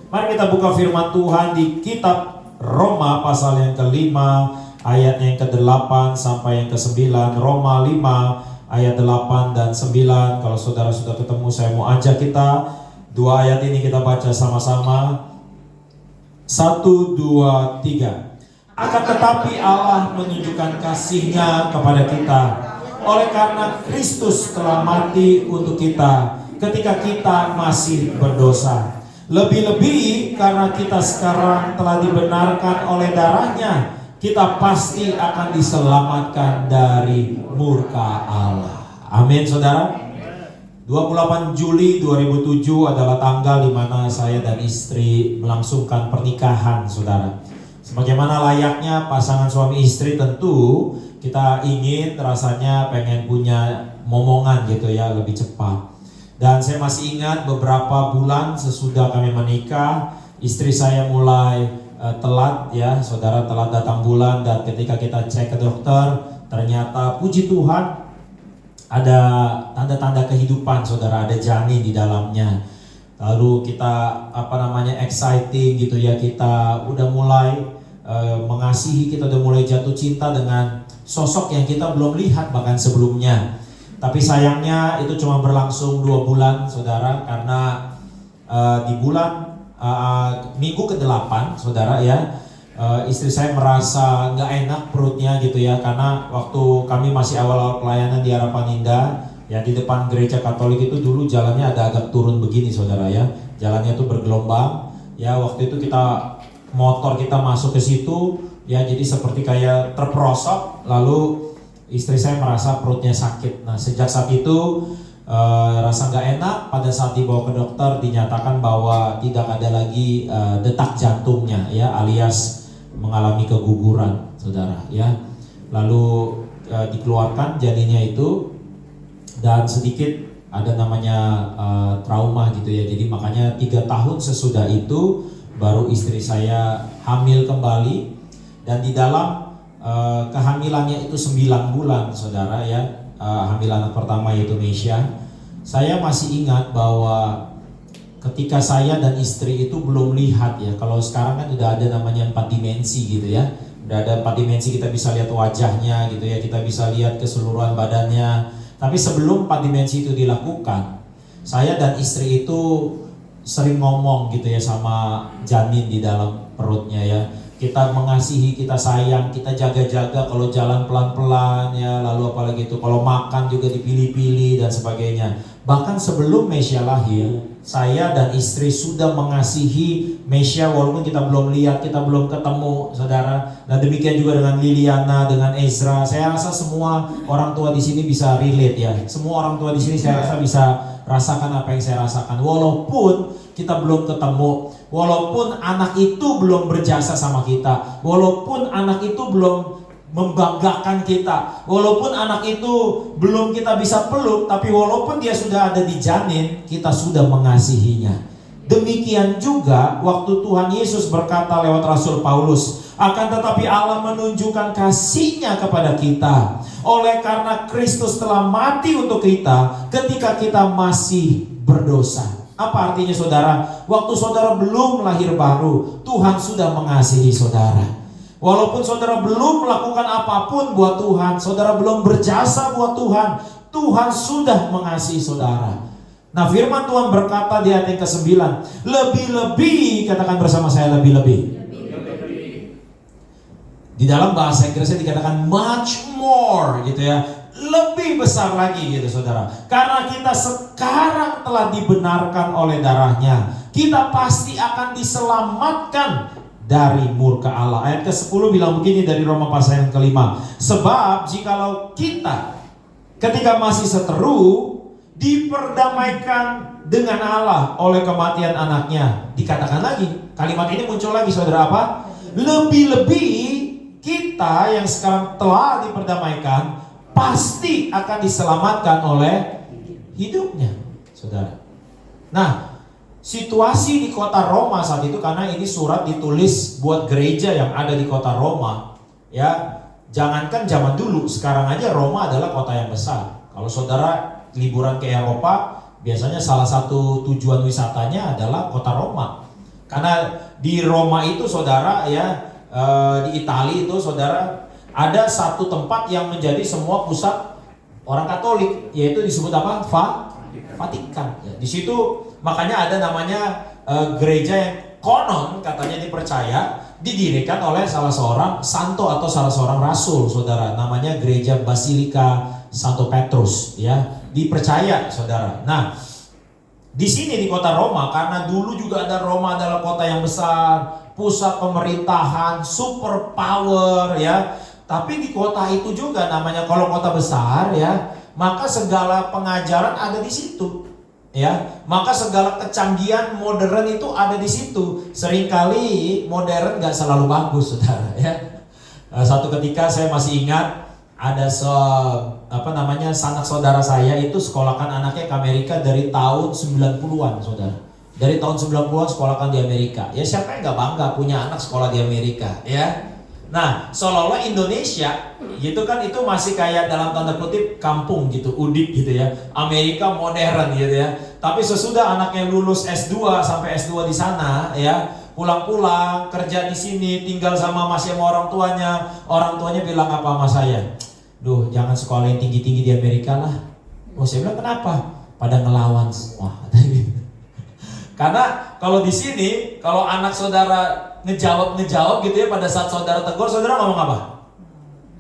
Mari kita buka firman Tuhan di kitab Roma pasal yang ke-5 ayat yang ke-8 sampai yang ke-9. Roma 5 ayat 8 dan 9. Kalau saudara sudah ketemu, saya mau ajak kita dua ayat ini kita baca sama-sama. 1, 2, 3. Akan tetapi Allah menunjukkan kasih-Nya kepada kita oleh karena Kristus telah mati untuk kita ketika kita masih berdosa. Lebih-lebih karena kita sekarang telah dibenarkan oleh darah-Nya, kita pasti akan diselamatkan dari murka Allah. Amin, saudara. 28 Juli 2007 adalah tanggal di mana saya dan istri melangsungkan pernikahan, saudara. Sebagaimana layaknya pasangan suami istri, tentu kita ingin rasanya pengen punya momongan gitu ya, lebih cepat. Dan saya masih ingat beberapa bulan sesudah kami menikah, istri saya mulai telat ya, saudara, telat datang bulan. Dan ketika kita cek ke dokter, ternyata puji Tuhan ada tanda-tanda kehidupan, saudara, ada janin di dalamnya. Lalu kita exciting gitu ya, kita udah mulai mengasihi, kita udah mulai jatuh cinta dengan sosok yang kita belum lihat bahkan sebelumnya. Tapi sayangnya itu cuma berlangsung 2 bulan, saudara, karena di bulan minggu ke-8, saudara ya, istri saya merasa nggak enak perutnya gitu ya, karena waktu kami masih awal-awal pelayanan di Harapan Indah ya, di depan gereja Katolik itu dulu jalannya ada agak turun begini, saudara ya, jalannya itu bergelombang ya. Waktu itu motor kita masuk ke situ ya, jadi seperti kayak terperosok, lalu istri saya merasa perutnya sakit. Nah, sejak saat itu rasa nggak enak. Pada saat dibawa ke dokter dinyatakan bahwa tidak ada lagi detak jantungnya ya, alias mengalami keguguran, saudara ya. Lalu dikeluarkan janinnya itu, dan sedikit ada namanya trauma gitu ya. Jadi makanya 3 tahun sesudah itu baru istri saya hamil kembali, dan di dalam kehamilannya itu 9 bulan, saudara ya, hamil anak pertama yaitu Mesya. Saya masih ingat bahwa ketika saya dan istri itu belum lihat ya, kalau sekarang kan udah ada namanya 4 dimensi gitu ya, udah ada 4 dimensi, kita bisa lihat wajahnya gitu ya, kita bisa lihat keseluruhan badannya. Tapi sebelum 4 dimensi itu dilakukan, saya dan istri itu sering ngomong gitu ya sama janin di dalam perutnya ya. Kita mengasihi, kita sayang, kita jaga-jaga kalau jalan pelan-pelan ya, lalu apalagi itu kalau makan juga dipilih-pilih dan sebagainya. Bahkan sebelum Mesya lahir, saya dan istri sudah mengasihi Mesya walaupun kita belum lihat, kita belum ketemu, saudara. Dan demikian juga dengan Liliana, dengan Ezra. Saya rasa semua orang tua di sini bisa relate ya. Semua orang tua di sini saya rasa bisa rasakan apa yang saya rasakan. Walaupun kita belum ketemu, walaupun anak itu belum berjasa sama kita, walaupun anak itu belum membanggakan kita, walaupun anak itu belum kita bisa peluk, tapi walaupun dia sudah ada di janin, kita sudah mengasihinya. Demikian juga waktu Tuhan Yesus berkata lewat Rasul Paulus, akan tetapi Allah menunjukkan kasih-Nya kepada kita oleh karena Kristus telah mati untuk kita ketika kita masih berdosa. Apa artinya, saudara? Waktu saudara belum lahir baru, Tuhan sudah mengasihi saudara. Walaupun saudara belum melakukan apapun buat Tuhan, saudara belum berjasa buat Tuhan, Tuhan sudah mengasihi saudara. Nah, firman Tuhan berkata di ayat yang ke-9, lebih-lebih, katakan bersama saya, lebih-lebih. Di dalam bahasa Inggrisnya dikatakan much more gitu ya, lebih besar lagi gitu, saudara. Karena kita sekarang telah dibenarkan oleh darah-Nya, kita pasti akan diselamatkan dari murka Allah. Ayat ke-10 bilang begini dari Roma pasal yang ke-5. Sebab jikalau kita ketika masih seteru diperdamaikan dengan Allah oleh kematian anaknya. Dikatakan lagi, kalimat ini muncul lagi, saudara, apa? Lebih-lebih kita yang sekarang telah diperdamaikan pasti akan diselamatkan oleh hidupnya, saudara. Nah, situasi di kota Roma saat itu, karena ini surat ditulis buat gereja yang ada di kota Roma ya. Jangankan zaman dulu, sekarang aja Roma adalah kota yang besar. Kalau saudara liburan ke Eropa, biasanya salah satu tujuan wisatanya adalah kota Roma. Karena di Roma itu saudara ya, di Italia itu saudara, ada satu tempat yang menjadi semua pusat orang Katolik, yaitu disebut apa? Vatikan. Ya, di situ makanya ada namanya gereja yang konon katanya dipercaya didirikan oleh salah seorang santo atau salah seorang rasul, saudara. Namanya gereja Basilika Santo Petrus, ya. Dipercaya, saudara. Nah, di sini di kota Roma, karena dulu juga ada Roma adalah kota yang besar, pusat pemerintahan, super power, ya. Tapi di kota itu juga namanya kalau kota besar, ya, maka segala pengajaran ada di situ. Ya, maka segala kecanggihan modern itu ada di situ. Seringkali modern nggak selalu bagus, saudara. Ya, satu ketika saya masih ingat ada sanak saudara saya itu sekolahkan anaknya ke Amerika dari tahun 90-an, saudara. Dari tahun 90-an sekolahkan di Amerika. Ya, siapa yang nggak bangga punya anak sekolah di Amerika, ya? Nah, seolah-olah Indonesia gitu kan, itu masih kayak dalam tanda kutip kampung gitu, udik gitu ya. Amerika modern gitu ya. Tapi sesudah anaknya lulus S2 sampai S2 di sana ya, pulang-pulang kerja di sini, tinggal masih sama orang tuanya. Orang tuanya bilang apa sama saya? Duh, jangan sekolah yang tinggi-tinggi di Amerika lah. Oh, saya bilang kenapa? Pada ngelawan semua. Karena kalau di sini, kalau anak saudara ngejawab gitu ya, pada saat saudara tegur, saudara ngomong apa?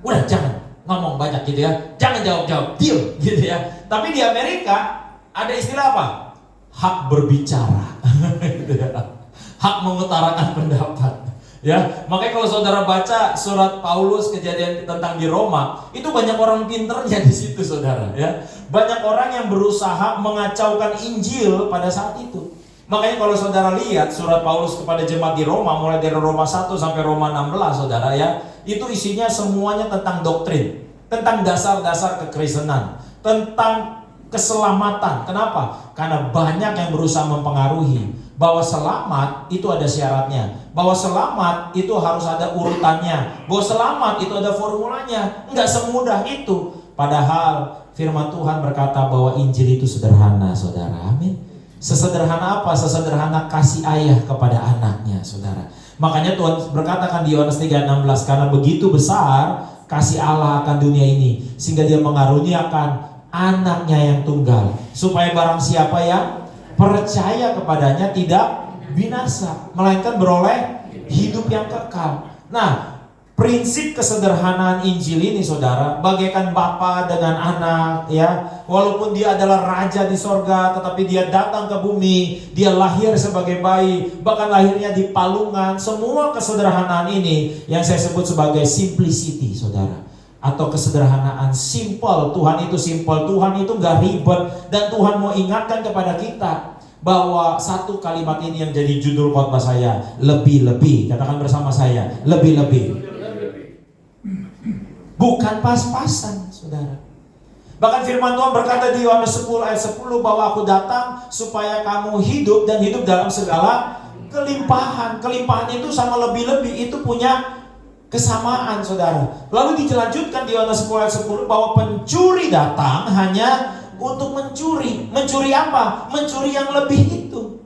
Udah jangan ngomong banyak gitu ya, jangan jawab, diam gitu ya. Tapi di Amerika ada istilah apa? Hak berbicara, gitu ya. Hak mengutarakan pendapat. Ya, makanya kalau saudara baca surat Paulus kejadian tentang di Roma, itu banyak orang pinternya di situ, saudara. Ya, banyak orang yang berusaha mengacaukan Injil pada saat itu. Makanya kalau saudara lihat surat Paulus kepada jemaat di Roma, mulai dari Roma 1 sampai Roma 16, saudara ya, itu isinya semuanya tentang doktrin, tentang dasar-dasar kekristenan, tentang keselamatan. Kenapa? Karena banyak yang berusaha mempengaruhi bahwa selamat itu ada syaratnya, bahwa selamat itu harus ada urutannya, bahwa selamat itu ada formulanya. Enggak semudah itu. Padahal firman Tuhan berkata bahwa Injil itu sederhana, saudara. Amin. Sesederhana apa? Sesederhana kasih ayah kepada anaknya, saudara. Makanya Tuhan berkatakan di Yohanes 3:16, karena begitu besar kasih Allah akan dunia ini, sehingga dia mengaruniakan anaknya yang tunggal, supaya barang siapa yang percaya kepadanya tidak binasa, melainkan beroleh hidup yang kekal. Nah, prinsip kesederhanaan Injil ini, saudara, bagaikan bapa dengan anak, ya. Walaupun dia adalah raja di sorga, tetapi dia datang ke bumi, dia lahir sebagai bayi, bahkan lahirnya di palungan. Semua kesederhanaan ini yang saya sebut sebagai simplicity, saudara, atau kesederhanaan. Simple. Tuhan itu simple, Tuhan itu gak ribet. Dan Tuhan mau ingatkan kepada kita bahwa satu kalimat ini yang jadi judul khotbah saya, lebih-lebih. Katakan bersama saya, lebih-lebih. Bukan pas-pasan, saudara. Bahkan firman Tuhan berkata di Yohanes 10 ayat 10 bahwa aku datang supaya kamu hidup dan hidup dalam segala kelimpahan. Kelimpahan itu sama lebih-lebih itu punya kesamaan, saudara. Lalu dilanjutkan di Yohanes 10 ayat 10 bahwa pencuri datang hanya untuk mencuri. Mencuri apa? Mencuri yang lebih itu.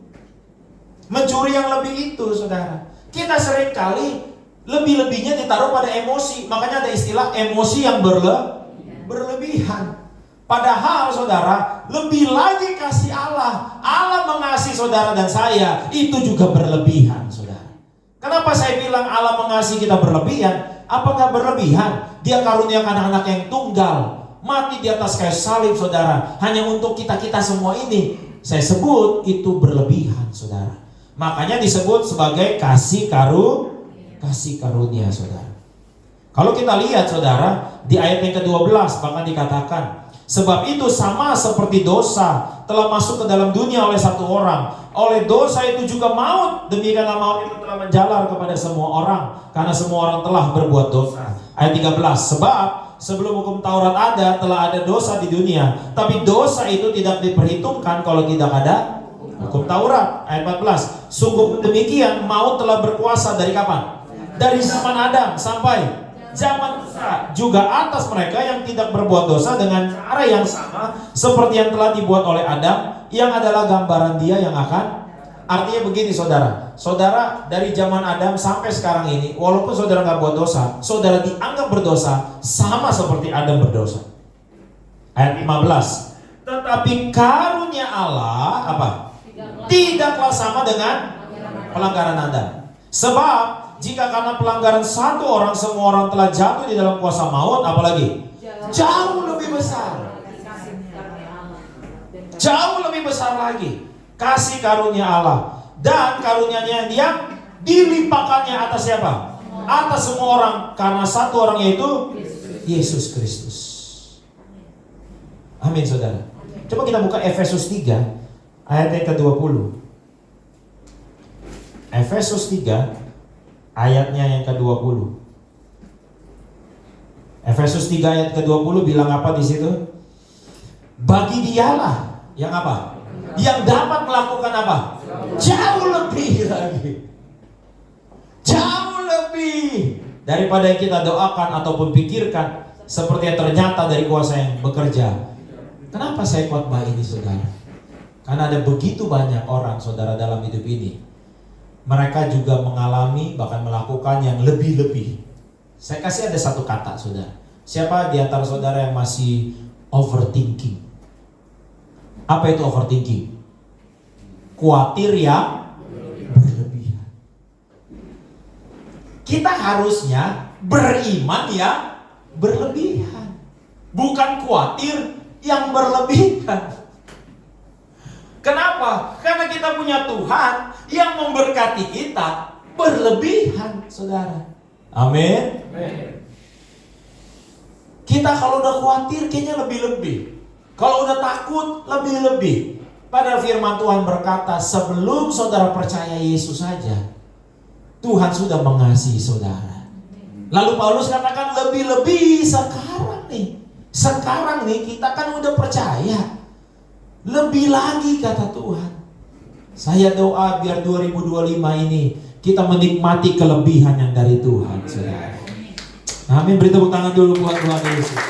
Mencuri yang lebih itu, saudara. Kita seringkali lebih-lebihnya ditaruh pada emosi. Makanya ada istilah emosi yang berlebihan. Padahal, saudara, lebih lagi kasih Allah. Allah mengasihi saudara dan saya, itu juga berlebihan, saudara. Kenapa saya bilang Allah mengasihi kita berlebihan? Apa nggak berlebihan? Dia karuniakan anak yang tunggal, mati di atas kayu salib, saudara, hanya untuk kita-kita semua ini. Saya sebut itu berlebihan, saudara. Makanya disebut sebagai kasih karunia, saudara. Kalau kita lihat, saudara, di ayat yang ke-12 bahkan dikatakan, sebab itu sama seperti dosa telah masuk ke dalam dunia oleh satu orang, oleh dosa itu juga maut, demikianlah maut itu telah menjalar kepada semua orang, karena semua orang telah berbuat dosa. Ayat 13, sebab sebelum hukum Taurat ada, telah ada dosa di dunia, tapi dosa itu tidak diperhitungkan kalau tidak ada hukum Taurat. Ayat 14, sungguh demikian maut telah berkuasa dari kapan? Dari zaman Adam sampai zaman Musa, juga atas mereka yang tidak berbuat dosa dengan cara yang sama seperti yang telah dibuat oleh Adam, yang adalah gambaran dia yang akan Artinya begini saudara, saudara dari zaman Adam sampai sekarang ini, walaupun saudara nggak buat dosa, saudara dianggap berdosa sama seperti Adam berdosa. Ayat 15. Tetapi karunia Allah apa? Tidaklah sama dengan pelanggaran Adam. Sebab jika karena pelanggaran satu orang semua orang telah jatuh di dalam kuasa maut, apalagi jauh lebih besar. Jauh lebih besar lagi kasih karunia Allah dan karunia-Nya yang dilimpahkannya atas siapa? Atas semua orang, karena satu orang yaitu Yesus Kristus. Amin saudara. Coba kita buka Efesus 3 ayat yang ke-20. Efesus 3 ayatnya yang ke-20. Efesus 3 ayat ke-20 bilang apa di situ? Bagi Dialah yang apa? Yang dapat melakukan apa? Jauh lebih lagi. Jauh lebih daripada yang kita doakan ataupun pikirkan, seperti yang ternyata dari kuasa yang bekerja. Kenapa saya khotbah ini saudara? Karena ada begitu banyak orang saudara dalam hidup ini, mereka juga mengalami bahkan melakukan yang lebih-lebih. Saya kasih ada satu kata saudara. Siapa di antara saudara yang masih overthinking? Apa itu overthinking? Khawatir yang berlebihan. Kita harusnya beriman yang berlebihan, bukan khawatir yang berlebihan. Kenapa? Karena kita punya Tuhan yang memberkati kita berlebihan, saudara. Amin. Kita kalau udah khawatir kayaknya lebih-lebih. Kalau udah takut lebih-lebih. Padahal firman Tuhan berkata, sebelum saudara percaya Yesus saja, Tuhan sudah mengasihi saudara. Lalu Paulus katakan lebih-lebih sekarang nih. Sekarang nih kita kan udah percaya. Lebih lagi kata Tuhan. Saya doa biar 2025 ini kita menikmati kelebihan yang dari Tuhan, saudara. Amin. Beri tepuk tangan dulu buat Tuhan Yesus.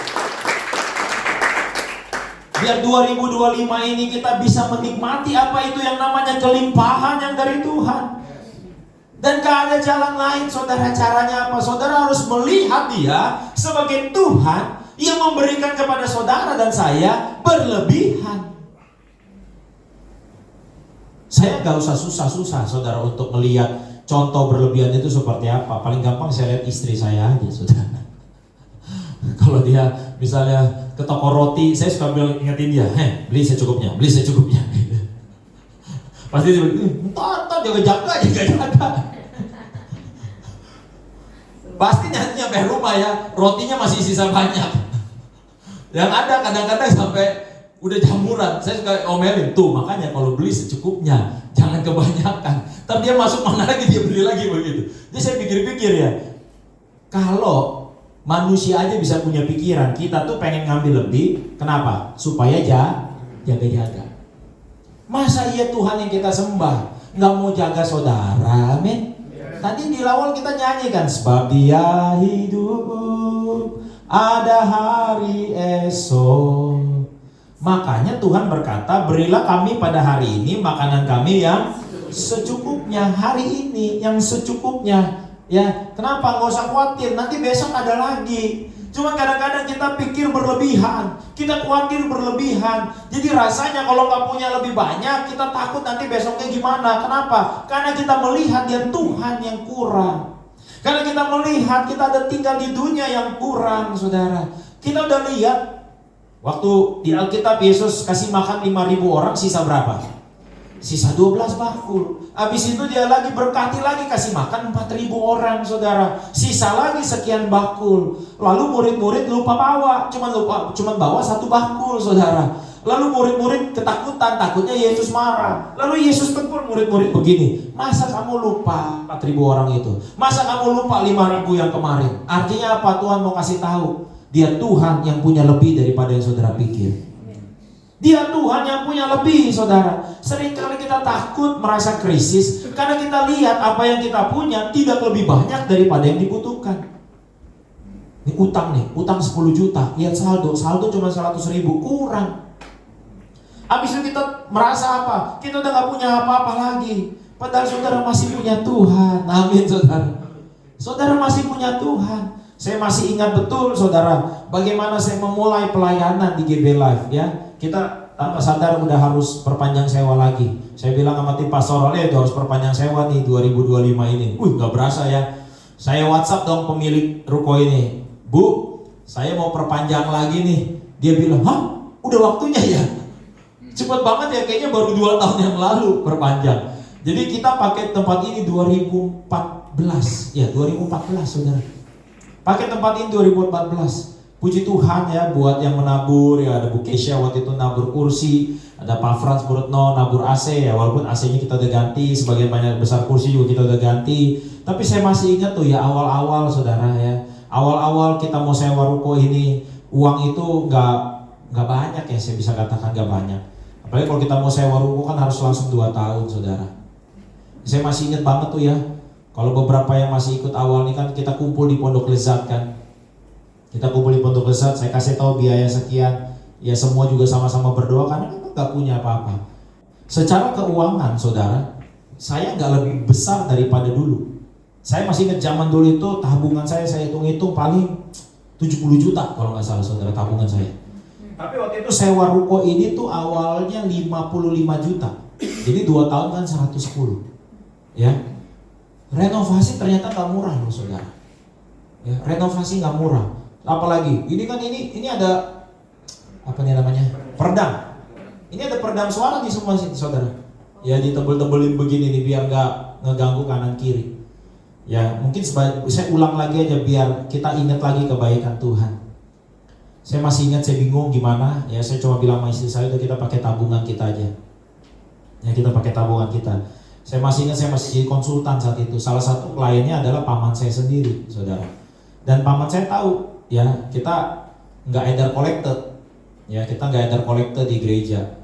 Biar 2025 ini kita bisa menikmati apa itu yang namanya kelimpahan yang dari Tuhan. Dan gak ada jalan lain saudara. Caranya apa? Saudara harus melihat Dia sebagai Tuhan yang memberikan kepada saudara dan saya berlebihan. Saya gak usah susah-susah saudara untuk melihat contoh berlebihan itu seperti apa. Paling gampang saya lihat istri saya aja saudara. Kalau dia misalnya ke toko roti, saya suka bilang ingetin dia, beli secukupnya, beli secukupnya. Pasti dia bilang, entar jaga. Pasti nanti nyampe rumah ya, rotinya masih sisa banyak. Yang ada kadang-kadang sampai udah jamuran. Saya suka omelin, tuh makanya kalau beli secukupnya, jangan kebanyakan. Ntar dia masuk mana lagi, dia beli lagi begitu. Jadi saya pikir-pikir ya, kalau manusia aja bisa punya pikiran, kita tuh pengen ngambil lebih. Kenapa? Supaya jaga-jaga. Masa iya Tuhan yang kita sembah nggak mau jaga saudara? Amin. Tadi di awal kita nyanyikan, sebab Dia hidup, ada hari esok. Makanya Tuhan berkata, berilah kami pada hari ini makanan kami yang secukupnya. Hari ini yang secukupnya. Ya, kenapa? Nggak usah khawatir, nanti besok ada lagi. Cuma kadang-kadang kita pikir berlebihan, kita khawatir berlebihan. Jadi rasanya kalau nggak punya lebih banyak, kita takut nanti besoknya gimana. Kenapa? Karena kita melihat dia Tuhan yang kurang. Karena kita melihat kita ada tinggal di dunia yang kurang, saudara. Kita udah lihat waktu di Alkitab Yesus kasih makan 5.000 orang, sisa berapa? Sisa 12 bakul. Habis itu dia lagi berkati lagi, kasih makan 4.000 orang, saudara. Sisa lagi sekian bakul. Lalu murid-murid lupa bawa, cuman bawa 1 bakul, saudara. Lalu murid-murid ketakutan, takutnya Yesus marah. Lalu Yesus tegur murid-murid begini, masa kamu lupa 4.000 orang itu? Masa kamu lupa 5.000 yang kemarin? Artinya apa? Tuhan mau kasih tahu, Dia Tuhan yang punya lebih daripada yang saudara pikir. Dia Tuhan yang punya lebih, saudara. Seringkali kita takut merasa krisis karena kita lihat apa yang kita punya tidak lebih banyak daripada yang dibutuhkan. Ini utang 10 juta. Lihat saldo cuma 100.000, kurang. Habis itu kita merasa apa? Kita udah gak punya apa-apa lagi. Padahal saudara masih punya Tuhan. Amin saudara. Saudara masih punya Tuhan. Saya masih ingat betul saudara, bagaimana saya memulai pelayanan di GB Live ya. Kita tanpa sadar udah harus perpanjang sewa lagi. Saya bilang sama tim pastoral, itu harus perpanjang sewa nih 2025 ini. Gak berasa ya. Saya WhatsApp dong pemilik ruko ini, Bu, saya mau perpanjang lagi nih. Dia bilang, hah? Udah waktunya ya? Cepat banget ya, kayaknya baru 2 tahun yang lalu perpanjang. Jadi kita pakai tempat ini 2014. Ya 2014 saudara. Pakai tempat ini 2014. Puji Tuhan ya buat yang menabur ya, ada Bu Kesha waktu itu nabur kursi, ada Pak Frans Burutno nabur AC ya, walaupun AC-nya kita udah ganti, sebagian banyak besar kursi juga kita udah ganti. Tapi saya masih ingat tuh ya awal-awal saudara ya, awal-awal kita mau sewa ruko ini, uang itu nggak banyak ya, saya bisa katakan nggak banyak. Apalagi kalau kita mau sewa ruko kan harus langsung 2 tahun saudara. Saya masih ingat banget tuh ya, kalau beberapa yang masih ikut awal ini kan kita kumpul di Pondok Lezat kan. Kita kumpul di Pondok Lezat, saya kasih tahu biaya sekian. Ya semua juga sama-sama berdoa karena memang gak punya apa-apa. Secara keuangan saudara, saya gak lebih besar daripada dulu. Saya masih ingat zaman dulu itu tabungan saya hitung-hitung paling 70 juta kalau gak salah saudara tabungan saya. Tapi waktu itu sewa ruko ini tuh awalnya 55 juta. Jadi 2 tahun kan 110. Ya. Renovasi ternyata gak murah loh saudara. Ya, renovasi gak murah. Apalagi ini kan ini ada apa nih namanya, peredam. Ini ada peredam suara di semua sini saudara. Ya ditebel-tebelin begini nih biar nggak ngeganggu kanan kiri. Ya mungkin saya ulang lagi aja biar kita ingat lagi kebaikan Tuhan. Saya masih ingat, saya bingung gimana. Ya saya cuma bilang sama istri saya udah kita pakai tabungan kita aja. Ya kita pakai tabungan kita. Saya masih ingat saya masih jadi konsultan saat itu. Salah satu kliennya adalah paman saya sendiri saudara. Dan paman saya tahu. Ya, kita nggak edar kolektor, ya kita nggak edar kolektor di gereja.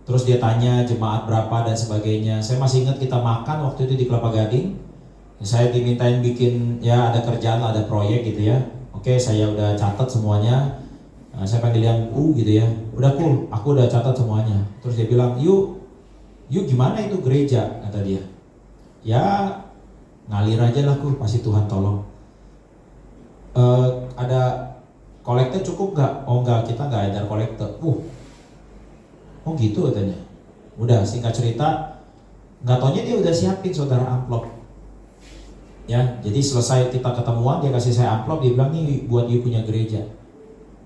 Terus dia tanya jemaat berapa dan sebagainya. Saya masih ingat kita makan waktu itu di Kelapa Gading. Saya dimintain bikin, ya ada kerjaan, ada proyek gitu ya. Oke, saya udah catat semuanya. Saya panggil yang gitu ya. Udah cool, aku udah catat semuanya. Terus dia bilang, yuk gimana itu gereja, kata dia. Ya ngalir aja lah pasti Tuhan tolong. Ada kolektor cukup nggak? Oh nggak, kita nggak ada kolektor. Oh gitu katanya. Udah singkat cerita, nggak taunya dia udah siapin saudara amplop. Ya, jadi selesai kita ketemuan dia kasih saya amplop, dia bilang nih buat you punya gereja.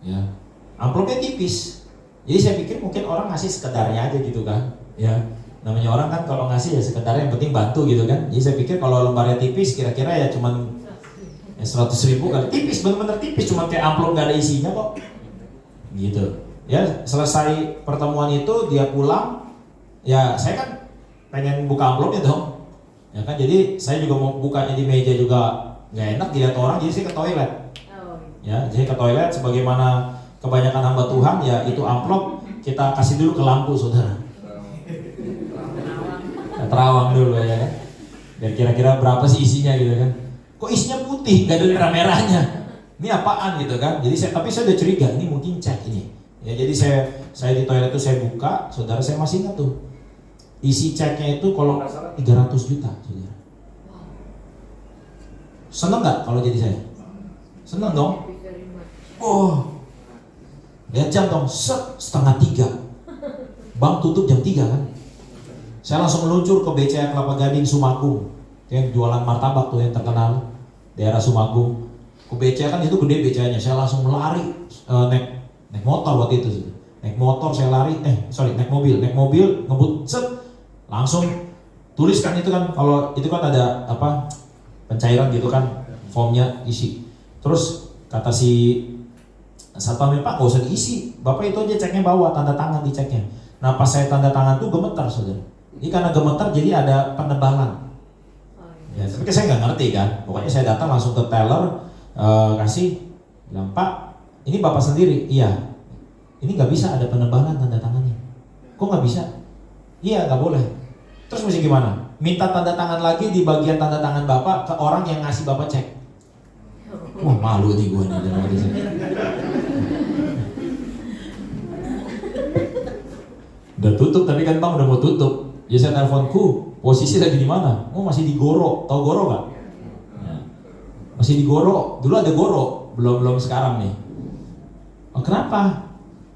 Ya, amplopnya tipis. Jadi saya pikir mungkin orang ngasih sekedarnya aja gitu kan. Ya, namanya orang kan kalau ngasih ya sekedar yang penting bantu gitu kan. Jadi saya pikir kalau lembarnya tipis kira-kira ya cuman 100.000 kali, tipis, bener-bener tipis, cuma kayak amplop gak ada isinya kok gitu ya. Selesai pertemuan itu dia pulang, ya saya kan pengen buka amplopnya dong ya kan, jadi saya juga mau bukanya di meja juga gak enak dilihat orang, jadi saya ke toilet ya. Jadi ke toilet sebagaimana kebanyakan hamba Tuhan ya, itu amplop kita kasih dulu ke lampu saudara, terawang dulu ya kan, biar kira-kira berapa sih isinya gitu kan. Kok isinya putih, gak ada merah-merahnya. Ini apaan gitu kan? Jadi tapi saya udah curiga, ini mungkin cat ini. Ya jadi saya di toilet itu saya buka, saudara saya masih ingat tuh. Isi ceknya itu kalau 300 juta, saudara. Seneng nggak kalau jadi saya? Seneng dong. Oh, lihat jam dong, 2:30. Bank tutup jam 3 kan? Saya langsung meluncur ke BCA Kelapa Gading Sumagung. Yang jualan martabak tuh yang terkenal. Daerah Sumagung, ke BCA kan itu gede BCA-nya. Saya langsung lari, naik motor waktu itu. Naik motor saya lari, naik mobil ngebut, langsung tuliskan itu kan, kalau itu kan ada apa pencairan gitu kan, formnya isi. Terus kata si satpamnya, Pak gak usah diisi, Bapak itu aja ceknya bawa, tanda tangan di ceknya. Nah pas saya tanda tangan tuh gemetar saudara. Ini karena gemetar jadi ada penebalan. Ya, tapi saya nggak ngerti kan, pokoknya saya datang langsung ke teller, kasih, bilang Pak, ini Bapak sendiri? Iya. Ini nggak bisa ada penebalan tanda tangannya. Kok nggak bisa? Iya nggak boleh. Terus mesti gimana? Minta tanda tangan lagi di bagian tanda tangan Bapak ke orang yang ngasih Bapak cek. Wah malu nih gue nih dalam hati saya. Udah tutup, tapi kan bang udah mau tutup. Jadi saya teleponku, posisi lagi di mana? Oh masih di Goro, tahu Goro nggak? Ya. Masih di Goro, dulu ada Goro, belum sekarang nih. Oh, kenapa?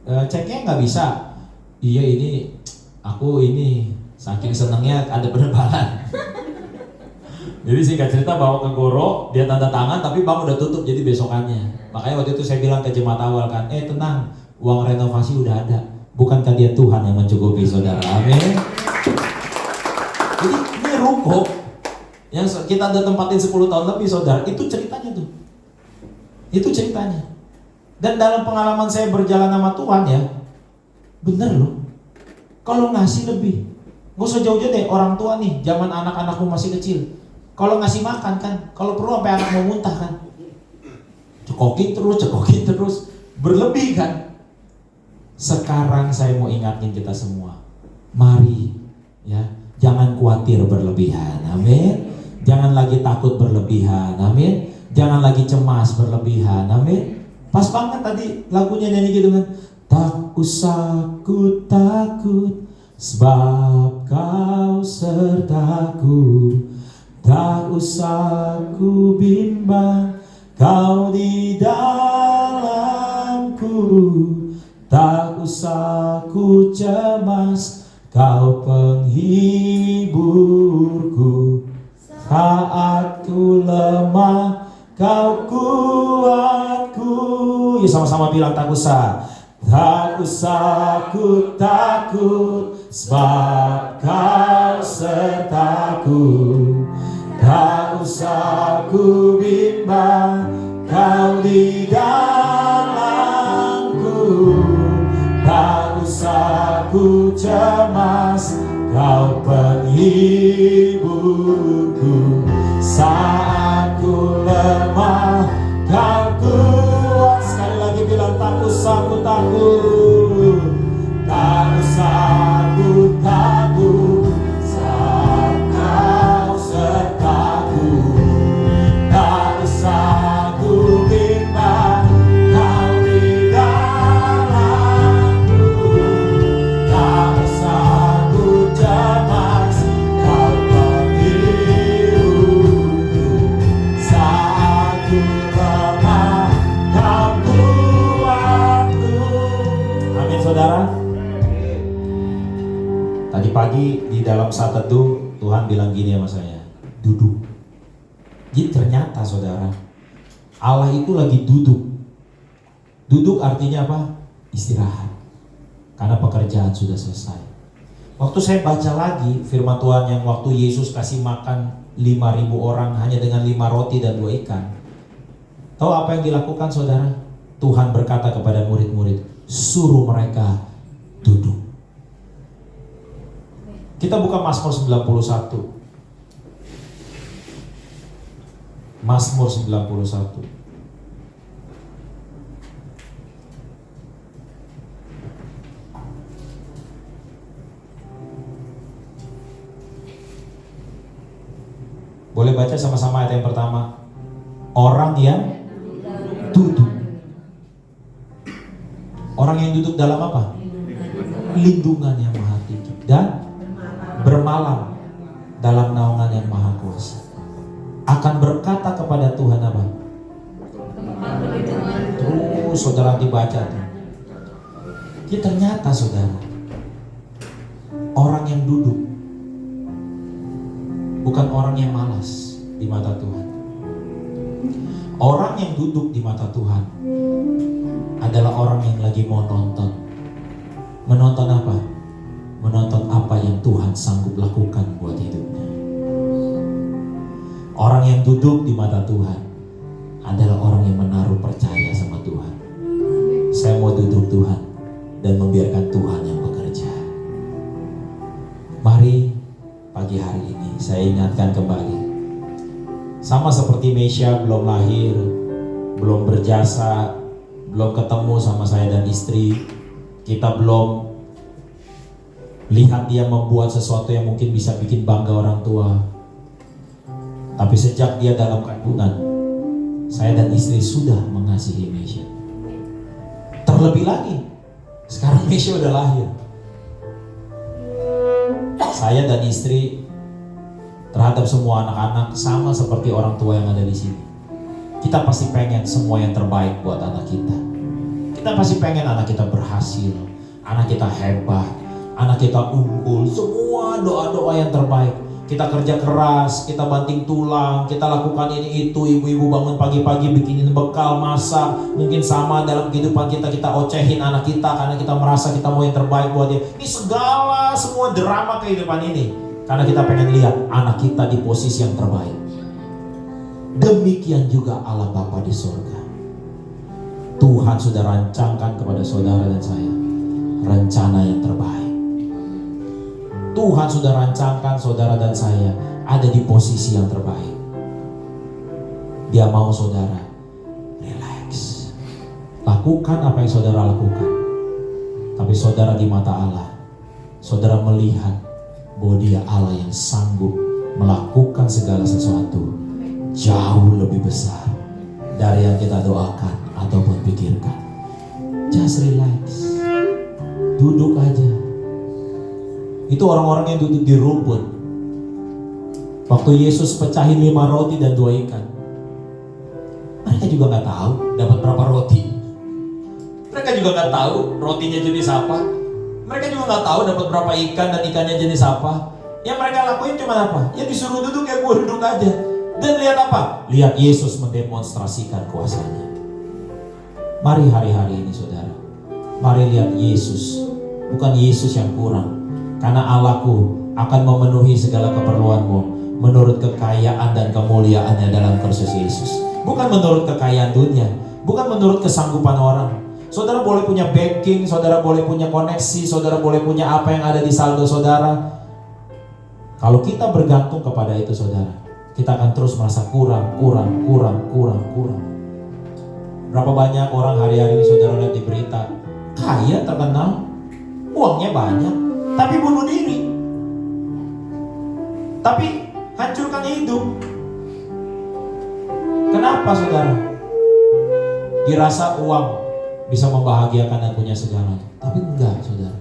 Ceknya nggak bisa. Iya ini, aku ini saking senengnya ada penerbangan. Jadi singkat cerita bawa ke Goro, dia tanda tangan tapi bang udah tutup jadi besokannya. Makanya waktu itu saya bilang ke jemaat awal kan, tenang, uang renovasi udah ada. Bukankah dia Tuhan yang mencukupi saudara? Amin. Jadi ini ruko yang kita udah tempatin 10 tahun lebih saudara, itu ceritanya tuh. Itu ceritanya. Dan dalam pengalaman saya berjalan sama Tuhan ya, bener loh. Kalau ngasih lebih, gak usah jauh-jauh deh orang tua nih, zaman anak-anakmu masih kecil. Kalau ngasih makan kan, kalau perlu sampai anak mau muntah kan, cekokin terus, berlebih kan. Sekarang saya mau ingatin kita semua, mari ya, jangan khawatir berlebihan, amin. Jangan lagi takut berlebihan, amin. Jangan lagi cemas berlebihan, amin. Pas banget tadi lagunya nyanyi gitu kan, tak usah ku takut sebab kau sertaku, tak usah ku bimbang kau di dalamku, tak usah ku cemas kau penghiburku, saat ku lemah kau kuatku. Ya sama-sama bilang tak usah ku takut sebab kau sertaku, tak usah ku bimbang kau di dalamku, tak usah ku cemas kau penghiburku, saat ku lemah kau kuat. Sekali lagi bilang tak usah ku takut, tak usah ku takut saat kau sertaku, tak usah ku bimbang kau di dalamku, tak usah ku cemas kau penghiburku, saat ku lemah kau kuatku. Amin saudara. Tadi pagi di dalam saat teduh Tuhan bilang gini sama saya, duduk. Jadi ternyata saudara, Allah itu lagi duduk. Duduk artinya apa? Istirahat. Karena pekerjaan sudah selesai. Waktu saya baca lagi firman Tuhan yang waktu Yesus kasih makan 5.000 orang hanya dengan 5 roti dan 2 ikan. Tahu apa yang dilakukan saudara? Tuhan berkata kepada murid-murid, suruh mereka duduk. Kita buka Mazmur 91. Mazmur 91. Boleh baca sama-sama ayat yang pertama. Orang yang duduk. Orang yang duduk dalam apa? Lindungan yang maha tinggi dan bermalam dalam naungan yang maha kuasa, akan berkata kepada Tuhan apa? Terus saudara dibaca tuh. Ya ternyata saudara, orang yang duduk bukan orang yang malas di mata Tuhan. Orang yang duduk di mata Tuhan adalah orang yang lagi mau nonton. Menonton apa? Menonton apa yang Tuhan sanggup lakukan buat hidupnya. Orang yang duduk di mata Tuhan adalah orang yang menaruh percaya sama Tuhan. Saya mau duduk Tuhan dan membiarkan Tuhan yang bekerja. Mari pagi hari ini saya ingatkan kembali, sama seperti Mesya belum lahir, belum berjasa, belum ketemu sama saya dan istri, kita belum lihat dia membuat sesuatu yang mungkin bisa bikin bangga orang tua. Tapi sejak dia dalam kandungan, saya dan istri sudah mengasihi Mesya. Terlebih lagi, sekarang Mesya udah lahir. Saya dan istri terhadap semua anak-anak sama seperti orang tua yang ada di sini. Kita pasti pengen semua yang terbaik buat anak kita. Kita pasti pengen anak kita berhasil, anak kita hebat, anak kita unggul, semua doa-doa yang terbaik. Kita kerja keras, kita banting tulang, kita lakukan ini itu, ibu-ibu bangun pagi-pagi bikinin bekal, masak. Mungkin sama dalam kehidupan kita ocehin anak kita karena kita merasa kita mau yang terbaik buat dia. Ini segala semua drama kehidupan ini karena kita pengen lihat anak kita di posisi yang terbaik. Demikian juga Allah Bapa di surga. Tuhan sudah rancangkan kepada saudara dan saya rencana yang terbaik. Tuhan sudah rancangkan saudara dan saya ada di posisi yang terbaik. Dia mau saudara relax, lakukan apa yang saudara lakukan. Tapi saudara di mata Allah, saudara melihat bahwa dia Allah yang sanggup melakukan segala sesuatu jauh lebih besar dari yang kita doakan ataupun pikirkan. Just relax, duduk aja. Itu orang-orang yang duduk di rumput waktu Yesus pecahin 5 roti dan 2 ikan. Mereka juga gak tahu dapat berapa roti. Mereka juga gak tahu rotinya jenis apa. Mereka juga gak tahu dapat berapa ikan dan ikannya jenis apa. Yang mereka lakuin cuma apa? Ya disuruh duduk, ya gue duduk aja. Dan lihat apa? Lihat Yesus mendemonstrasikan kuasanya. Mari hari-hari ini saudara, mari lihat Yesus. Bukan Yesus yang kurang. Karena Allahku akan memenuhi segala keperluanmu menurut kekayaan dan kemuliaannya dalam Kristus Yesus. Bukan menurut kekayaan dunia, bukan menurut kesanggupan orang. Saudara boleh punya backing, saudara boleh punya koneksi, saudara boleh punya apa yang ada di saldo saudara. Kalau kita bergantung kepada itu saudara, kita akan terus merasa kurang. Berapa banyak orang hari-hari ini saudara lihat di berita, kaya, terkenal, uangnya banyak, tapi bunuh diri, tapi hancurkan hidup. Kenapa saudara? Dirasa uang bisa membahagiakan dan punya segalanya, tapi enggak saudara.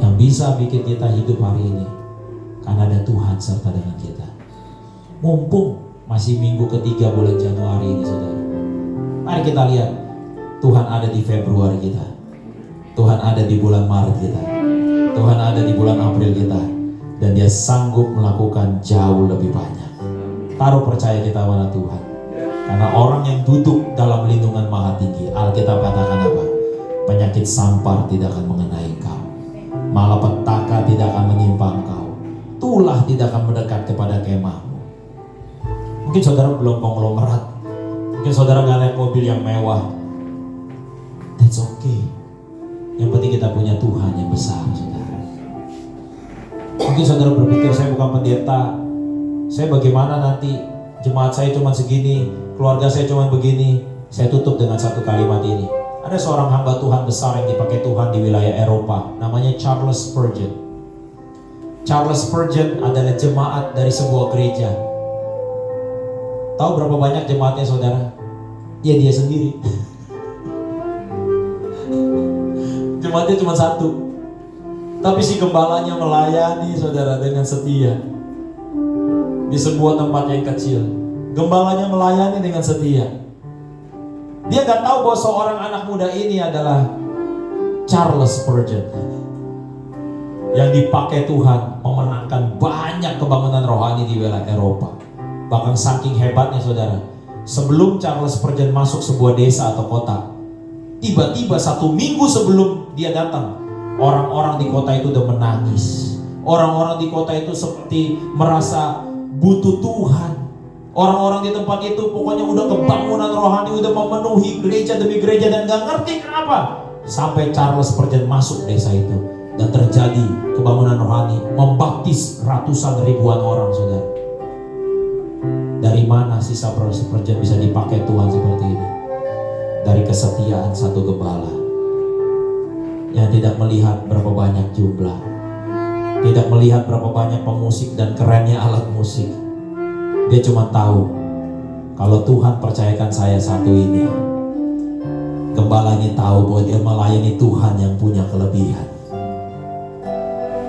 Yang bisa bikin kita hidup hari ini karena ada Tuhan serta dengan kita. Mumpung masih minggu ketiga bulan Januari ini saudara, mari kita lihat Tuhan ada di Februari kita, Tuhan ada di bulan Maret kita, Tuhan ada di bulan April kita, dan dia sanggup melakukan jauh lebih banyak. Taruh percaya kita pada Tuhan. Karena orang yang duduk dalam lindungan Maha Tinggi, Alkitab katakan apa? Penyakit sampar tidak akan mengenai kau, malapetaka tidak akan menimpa kau, tulah tidak akan mendekat kepada kemahmu. Mungkin saudara belum konglomerat, mungkin saudara gak naik mobil yang mewah. That's okay. Yang penting kita punya Tuhan yang besar, saudara. Mungkin saudara berpikir, saya bukan pendeta, saya bagaimana nanti, jemaat saya cuma segini, keluarga saya cuma begini. Saya tutup dengan satu kalimat ini. Ada seorang hamba Tuhan besar yang dipakai Tuhan di wilayah Eropa, namanya Charles Spurgeon. Charles Spurgeon adalah jemaat dari sebuah gereja. Tahu berapa banyak jemaatnya saudara? Ya dia sendiri. Jemaatnya cuma satu, tapi si gembalanya melayani saudara dengan setia di sebuah tempat yang kecil. Gembalanya melayani dengan setia. Dia gak tahu bahwa seorang anak muda ini adalah Charles Spurgeon yang dipakai Tuhan memenangkan banyak kebangunan rohani di wilayah Eropa. Bahkan saking hebatnya saudara, sebelum Charles Spurgeon masuk sebuah desa atau kota, tiba-tiba 1 minggu sebelum dia datang, orang-orang di kota itu udah menangis. Orang-orang di kota itu seperti merasa butuh Tuhan. Orang-orang di tempat itu pokoknya udah kebangunan rohani, udah memenuhi gereja demi gereja dan gak ngerti kenapa. Sampai Charles Spurgeon masuk desa itu dan terjadi kebangunan rohani, membaptis ratusan ribuan orang saudara. Dari mana sisa Spurgeon bisa dipakai Tuhan seperti ini? Dari kesetiaan satu gembala yang tidak melihat berapa banyak jumlah, tidak melihat berapa banyak pemusik dan kerennya alat musik. Dia cuma tahu kalau Tuhan percayakan saya satu ini, gembala ini tahu bahwa dia melayani Tuhan yang punya kelebihan.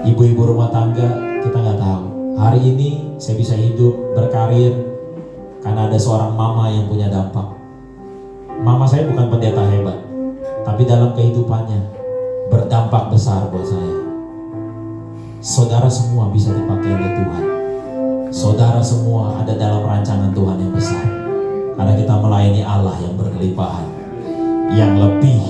Ibu-ibu rumah tangga, kita nggak tahu. Hari ini saya bisa hidup, berkarir, karena ada seorang mama yang punya dampak. Mama saya bukan pendeta hebat, tapi dalam kehidupannya berdampak besar buat saya. Saudara semua bisa dipakai oleh Tuhan. Saudara semua ada dalam rancangan Tuhan yang besar. Karena kita melayani Allah yang berkelimpahan, yang lebih